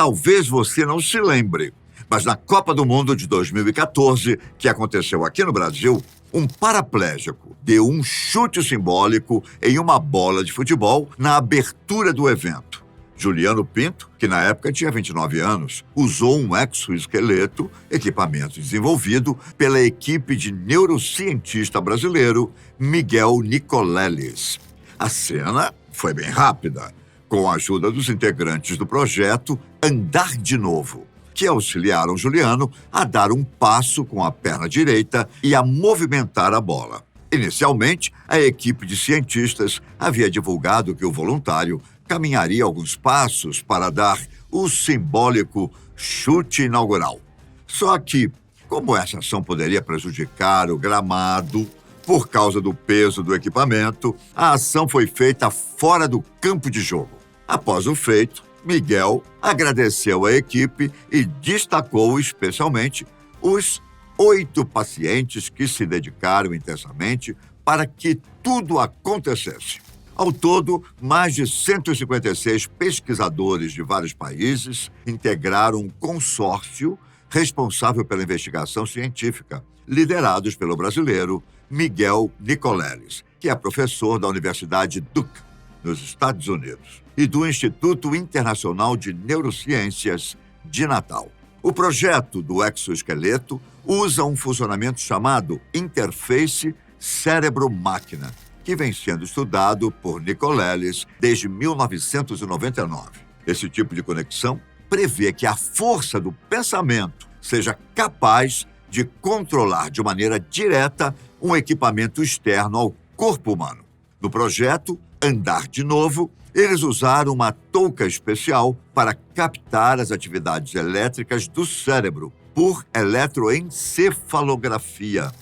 Talvez você não se lembre, mas na Copa do Mundo de 2014, que aconteceu aqui no Brasil, um paraplégico deu um chute simbólico em uma bola de futebol na abertura do evento. Juliano Pinto, que na época tinha 29 anos, usou um exoesqueleto, equipamento desenvolvido pela equipe de neurocientista brasileiro Miguel Nicoleles. A cena foi bem rápida, com a ajuda dos integrantes do projeto Andar de Novo, que auxiliaram Juliano a dar um passo com a perna direita e a movimentar a bola. Inicialmente, a equipe de cientistas havia divulgado que o voluntário caminharia alguns passos para dar o simbólico chute inaugural. Só que, como essa ação poderia prejudicar o gramado por causa do peso do equipamento, a ação foi feita fora do campo de jogo. Após o feito, Miguel agradeceu à equipe e destacou especialmente os 8 pacientes que se dedicaram intensamente para que tudo acontecesse. Ao todo, mais de 156 pesquisadores de vários países integraram um consórcio responsável pela investigação científica, liderados pelo brasileiro Miguel Nicoleles, que é professor da Universidade Duke, nos Estados Unidos, e do Instituto Internacional de Neurociências de Natal. O projeto do exoesqueleto usa um funcionamento chamado interface cérebro-máquina, que vem sendo estudado por Nicoleles desde 1999. Esse tipo de conexão prevê que a força do pensamento seja capaz de controlar de maneira direta um equipamento externo ao corpo humano. No projeto Andar de Novo, eles usaram uma touca especial para captar as atividades elétricas do cérebro por eletroencefalografia.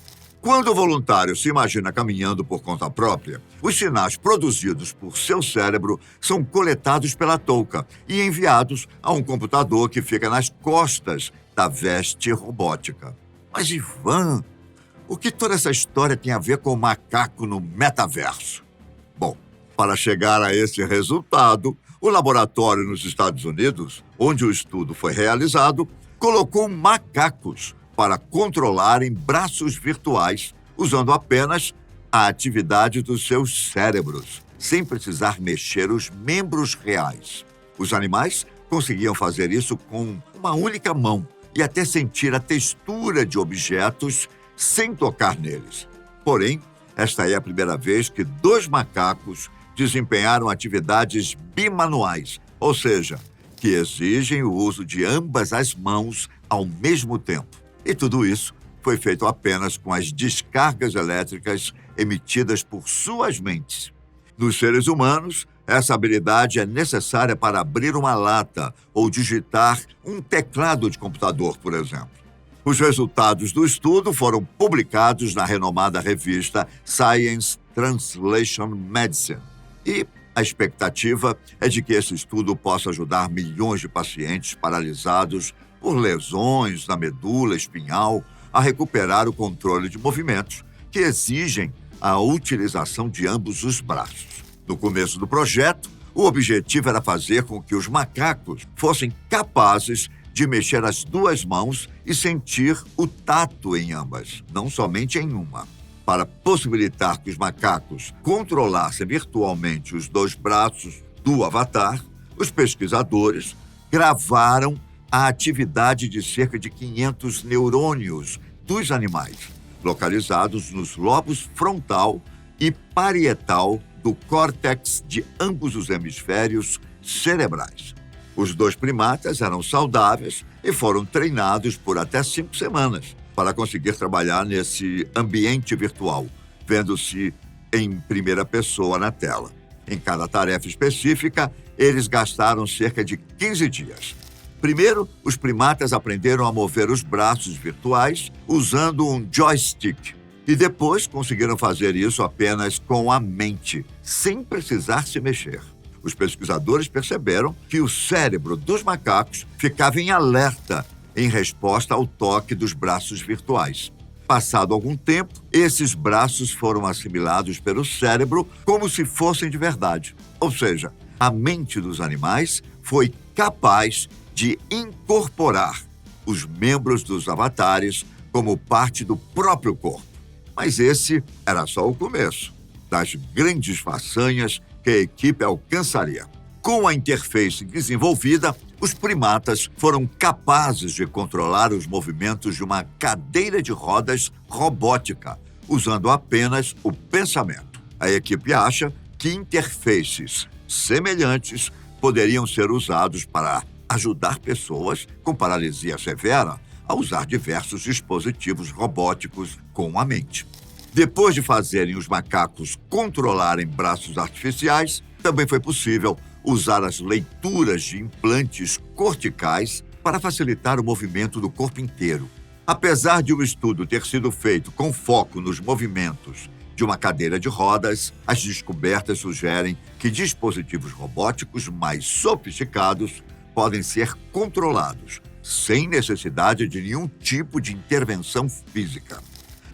Quando o voluntário se imagina caminhando por conta própria, os sinais produzidos por seu cérebro são coletados pela touca e enviados a um computador que fica nas costas da veste robótica. Mas, Ivan, o que toda essa história tem a ver com o macaco no metaverso? Bom, para chegar a esse resultado, o laboratório nos Estados Unidos, onde o estudo foi realizado, colocou macacos para controlarem braços virtuais, usando apenas a atividade dos seus cérebros, sem precisar mexer os membros reais. Os animais conseguiam fazer isso com uma única mão e até sentir a textura de objetos sem tocar neles. Porém, esta é a primeira vez que 2 macacos desempenharam atividades bimanuais, ou seja, que exigem o uso de ambas as mãos ao mesmo tempo. E tudo isso foi feito apenas com as descargas elétricas emitidas por suas mentes. Nos seres humanos, essa habilidade é necessária para abrir uma lata ou digitar um teclado de computador, por exemplo. Os resultados do estudo foram publicados na renomada revista Science Translation Medicine. E a expectativa é de que esse estudo possa ajudar milhões de pacientes paralisados por lesões na medula espinhal a recuperar o controle de movimentos que exigem a utilização de ambos os braços. No começo do projeto, o objetivo era fazer com que os macacos fossem capazes de mexer as 2 mãos e sentir o tato em ambas, não somente em uma. Para possibilitar que os macacos controlassem virtualmente os 2 braços do avatar, os pesquisadores gravaram a atividade de cerca de 500 neurônios dos animais, localizados nos lobos frontal e parietal do córtex de ambos os hemisférios cerebrais. Os 2 primatas eram saudáveis e foram treinados por até 5 semanas para conseguir trabalhar nesse ambiente virtual, vendo-se em primeira pessoa na tela. Em cada tarefa específica, eles gastaram cerca de 15 dias. Primeiro, os primatas aprenderam a mover os braços virtuais usando um joystick e depois conseguiram fazer isso apenas com a mente, sem precisar se mexer. Os pesquisadores perceberam que o cérebro dos macacos ficava em alerta em resposta ao toque dos braços virtuais. Passado algum tempo, esses braços foram assimilados pelo cérebro como se fossem de verdade. Ou seja, a mente dos animais foi capaz de incorporar os membros dos avatares como parte do próprio corpo. Mas esse era só o começo das grandes façanhas que a equipe alcançaria. Com a interface desenvolvida, os primatas foram capazes de controlar os movimentos de uma cadeira de rodas robótica, usando apenas o pensamento. A equipe acha que interfaces semelhantes poderiam ser usados para ajudar pessoas com paralisia severa a usar diversos dispositivos robóticos com a mente. Depois de fazerem os macacos controlarem braços artificiais, também foi possível usar as leituras de implantes corticais para facilitar o movimento do corpo inteiro. Apesar de o estudo ter sido feito com foco nos movimentos de uma cadeira de rodas, as descobertas sugerem que dispositivos robóticos mais sofisticados podem ser controlados, sem necessidade de nenhum tipo de intervenção física.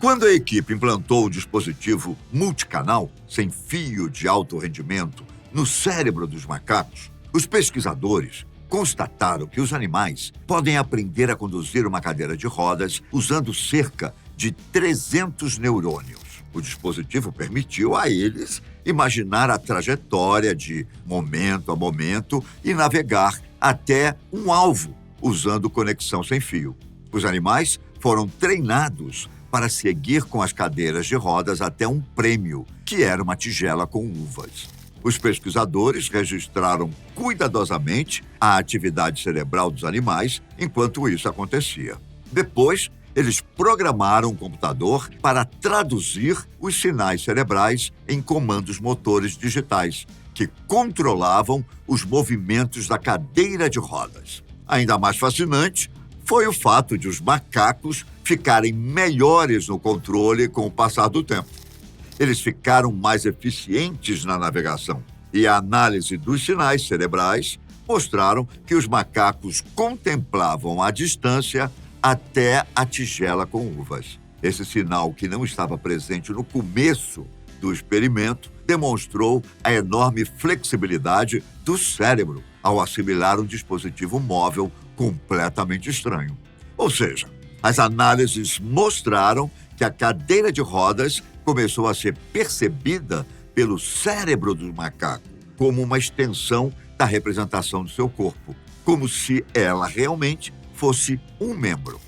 Quando a equipe implantou o dispositivo multicanal, sem fio de alto rendimento, no cérebro dos macacos, os pesquisadores constataram que os animais podem aprender a conduzir uma cadeira de rodas usando cerca de 300 neurônios. O dispositivo permitiu a eles imaginar a trajetória de momento a momento e navegar até um alvo usando conexão sem fio. Os animais foram treinados para seguir com as cadeiras de rodas até um prêmio, que era uma tigela com uvas. Os pesquisadores registraram cuidadosamente a atividade cerebral dos animais enquanto isso acontecia. Depois, eles programaram um computador para traduzir os sinais cerebrais em comandos motores digitais, que controlavam os movimentos da cadeira de rodas. Ainda mais fascinante foi o fato de os macacos ficarem melhores no controle com o passar do tempo. Eles ficaram mais eficientes na navegação e a análise dos sinais cerebrais mostraram que os macacos contemplavam a distância até a tigela com uvas. Esse sinal, que não estava presente no começo do experimento, demonstrou a enorme flexibilidade do cérebro ao assimilar um dispositivo móvel completamente estranho. Ou seja, as análises mostraram que a cadeira de rodas começou a ser percebida pelo cérebro do macaco como uma extensão da representação do seu corpo, como se ela realmente fosse um membro.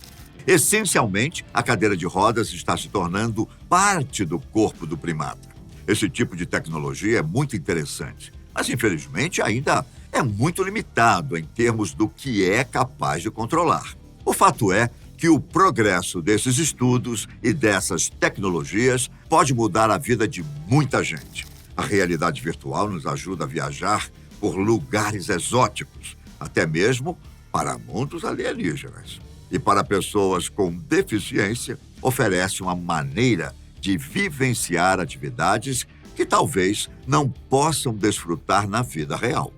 Essencialmente, a cadeira de rodas está se tornando parte do corpo do primata. Esse tipo de tecnologia é muito interessante, mas infelizmente ainda é muito limitado em termos do que é capaz de controlar. O fato é que o progresso desses estudos e dessas tecnologias pode mudar a vida de muita gente. A realidade virtual nos ajuda a viajar por lugares exóticos, até mesmo para mundos alienígenas. E para pessoas com deficiência, oferece uma maneira de vivenciar atividades que talvez não possam desfrutar na vida real.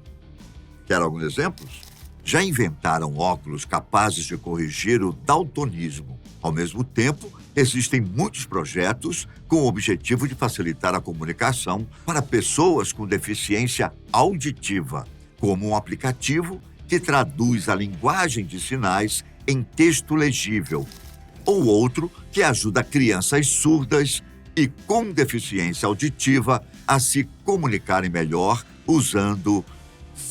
Quer alguns exemplos? Já inventaram óculos capazes de corrigir o daltonismo. Ao mesmo tempo, existem muitos projetos com o objetivo de facilitar a comunicação para pessoas com deficiência auditiva, como um aplicativo que traduz a linguagem de sinais em texto legível, ou outro que ajuda crianças surdas e com deficiência auditiva a se comunicarem melhor usando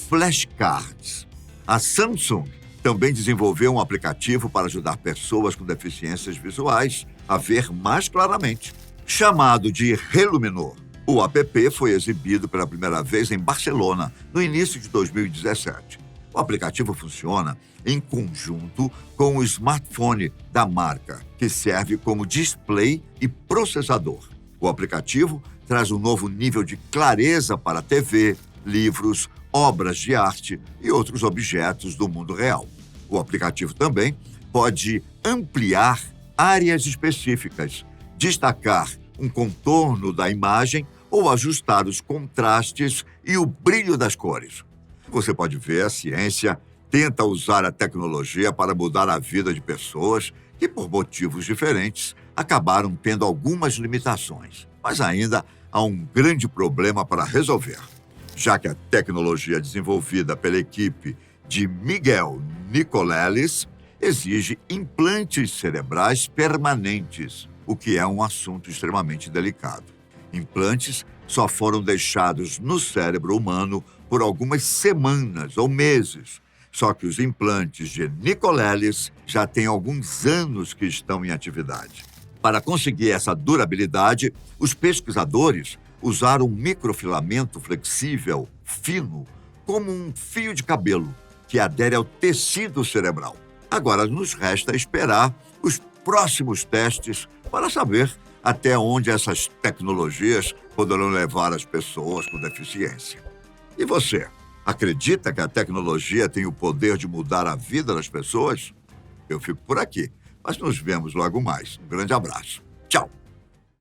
flashcards. A Samsung também desenvolveu um aplicativo para ajudar pessoas com deficiências visuais a ver mais claramente, chamado de Reluminor. O app foi exibido pela primeira vez em Barcelona, no início de 2017. O aplicativo funciona em conjunto com o smartphone da marca, que serve como display e processador. O aplicativo traz um novo nível de clareza para a TV, livros, obras de arte e outros objetos do mundo real. O aplicativo também pode ampliar áreas específicas, destacar um contorno da imagem ou ajustar os contrastes e o brilho das cores. Você pode ver, a ciência tenta usar a tecnologia para mudar a vida de pessoas que, por motivos diferentes, acabaram tendo algumas limitações. Mas ainda há um grande problema para resolver, já que a tecnologia desenvolvida pela equipe de Miguel Nicoleles exige implantes cerebrais permanentes, o que é um assunto extremamente delicado. Implantes só foram deixados no cérebro humano por algumas semanas ou meses. Só que os implantes de Nicoleles já têm alguns anos que estão em atividade. Para conseguir essa durabilidade, os pesquisadores usaram um microfilamento flexível, fino, como um fio de cabelo, que adere ao tecido cerebral. Agora nos resta esperar os próximos testes para saber até onde essas tecnologias poderão levar as pessoas com deficiência. E você, acredita que a tecnologia tem o poder de mudar a vida das pessoas? Eu fico por aqui, mas nos vemos logo mais. Um grande abraço. Tchau!